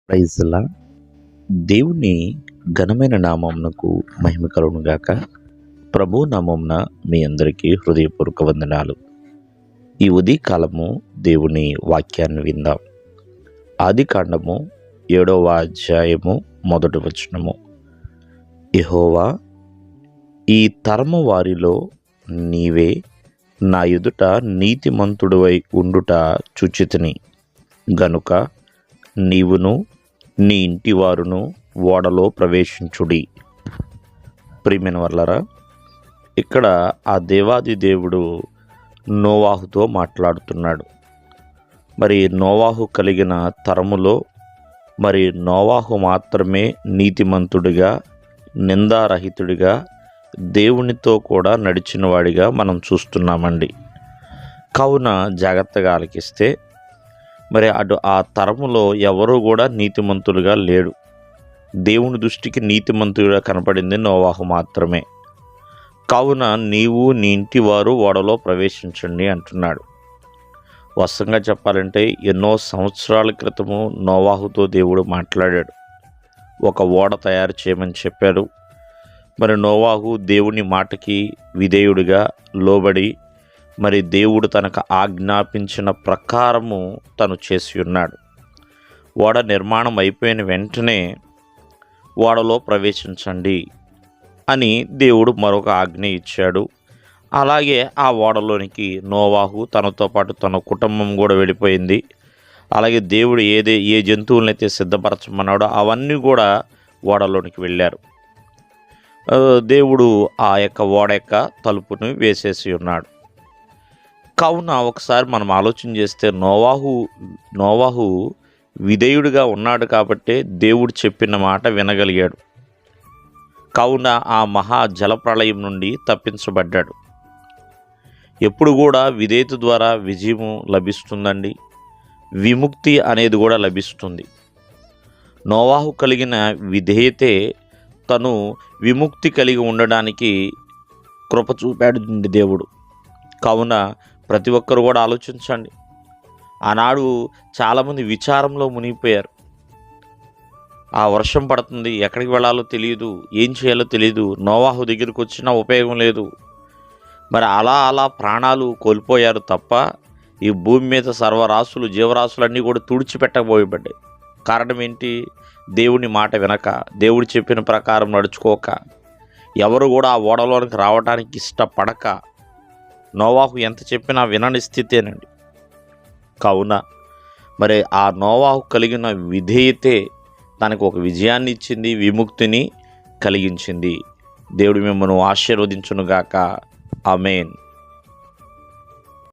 ప్రైజ్లా దేవుని ఘనమైన నామమునకు మహిమ కలుగును గాక. ప్రభు నామమున మీ అందరికీ హృదయపూర్వక వందనాలు. ఈ ఉదయకాలము దేవుని వాక్యాన్ని విందాం. ఆదికాండము 7వ అధ్యాయము 1వ వచనము. యెహోవా, ఈ తరము వారిలో నీవే నా ఎదుట నీతిమంతుడివై ఉండుట చూచితిని గనుక నీవును నీ ఇంటివారును ఓడలో ప్రవేశించుడి. ప్రియమైన వర్లరా, ఇక్కడ ఆ దేవాది దేవుడు నోవాహుతో మాట్లాడుతున్నాడు. మరి నోవాహు కలిగిన తరములో మరి నోవాహు మాత్రమే నీతిమంతుడిగా, నిందారహితుడిగా, దేవునితో కూడా నడిచిన వాడిగా మనం చూస్తున్నామండి. కావున జాగ్రత్తగా ఆలకిస్తే మరి ఆ తరములో ఎవరూ కూడా నీతిమంతులుగా లేడు. దేవుని దృష్టికి నీతిమంతుడిగా కనపడింది నోవాహు మాత్రమే. కావున నీవు నీ ఇంటి వారు ఓడలో ప్రవేశించండి అంటున్నాడు. వాస్తవంగా చెప్పాలంటే ఎన్నో సంవత్సరాల క్రితము నోవాహుతో దేవుడు మాట్లాడాడు. ఒక ఓడ తయారు చేయమని చెప్పాడు. మరి నోవాహు దేవుని మాటకి విధేయుడిగా లోబడి మరి దేవుడు తనకు ఆజ్ఞాపించిన ప్రకారము తను చేసి ఉన్నాడు. ఓడ నిర్మాణం అయిపోయిన వెంటనే ఓడలో ప్రవేశించండి అని దేవుడు మరొక ఆజ్ఞ ఇచ్చాడు. అలాగే ఆ ఓడలోనికి నోవాహు తనతో పాటు తన కుటుంబం కూడా వెళ్ళిపోయింది. అలాగే దేవుడు ఏ జంతువులనైతే సిద్ధపరచమన్నాడో అవన్నీ కూడా ఓడలోనికి వెళ్ళారు. దేవుడు ఆ యొక్క ఓడ యొక్క తలుపుని వేసేసి ఉన్నాడు. కావున ఒకసారి మనం ఆలోచన చేస్తే నోవాహు విధేయుడిగా ఉన్నాడు కాబట్టే దేవుడు చెప్పిన మాట వినగలిగాడు. కావున ఆ మహా జలప్రళయం నుండి తప్పించబడ్డాడు. ఎప్పుడు కూడా విధేయత ద్వారా విజయము లభిస్తుందండి, విముక్తి అనేది కూడా లభిస్తుంది. నోవాహు కలిగిన విధేయతే తను విముక్తి కలిగి ఉండడానికి కృప చూపాడు దేవుడు. కావున ప్రతి ఒక్కరు కూడా ఆలోచించండి. ఆనాడు చాలామంది విచారంలో మునిగిపోయారు. ఆ వర్షం పడుతుంది, ఎక్కడికి వెళ్ళాలో తెలియదు, ఏం చేయాలో తెలియదు, నోవాహు దగ్గరికి వచ్చినా ఉపయోగం లేదు. మరి అలా ప్రాణాలు కోల్పోయారు తప్ప ఈ భూమి మీద సర్వరాశులు జీవరాశులన్నీ కూడా తుడిచిపెట్టబోయబడ్డాయి. కారణం ఏంటి? దేవుని మాట వినక, దేవుడు చెప్పిన ప్రకారం నడుచుకోక, ఎవరు కూడా ఆ ఓడలోనికి రావడానికి ఇష్టపడక, నోవాహు ఎంత చెప్పినా వినని స్థితేనండి. కావున మరి ఆ నోవాహు కలిగిన విధేయతే తనకు ఒక విజయాన్ని ఇచ్చింది, విముక్తిని కలిగించింది. దేవుడు మిమ్మల్ని ఆశీర్వదించునుగాక. ఆమేన్.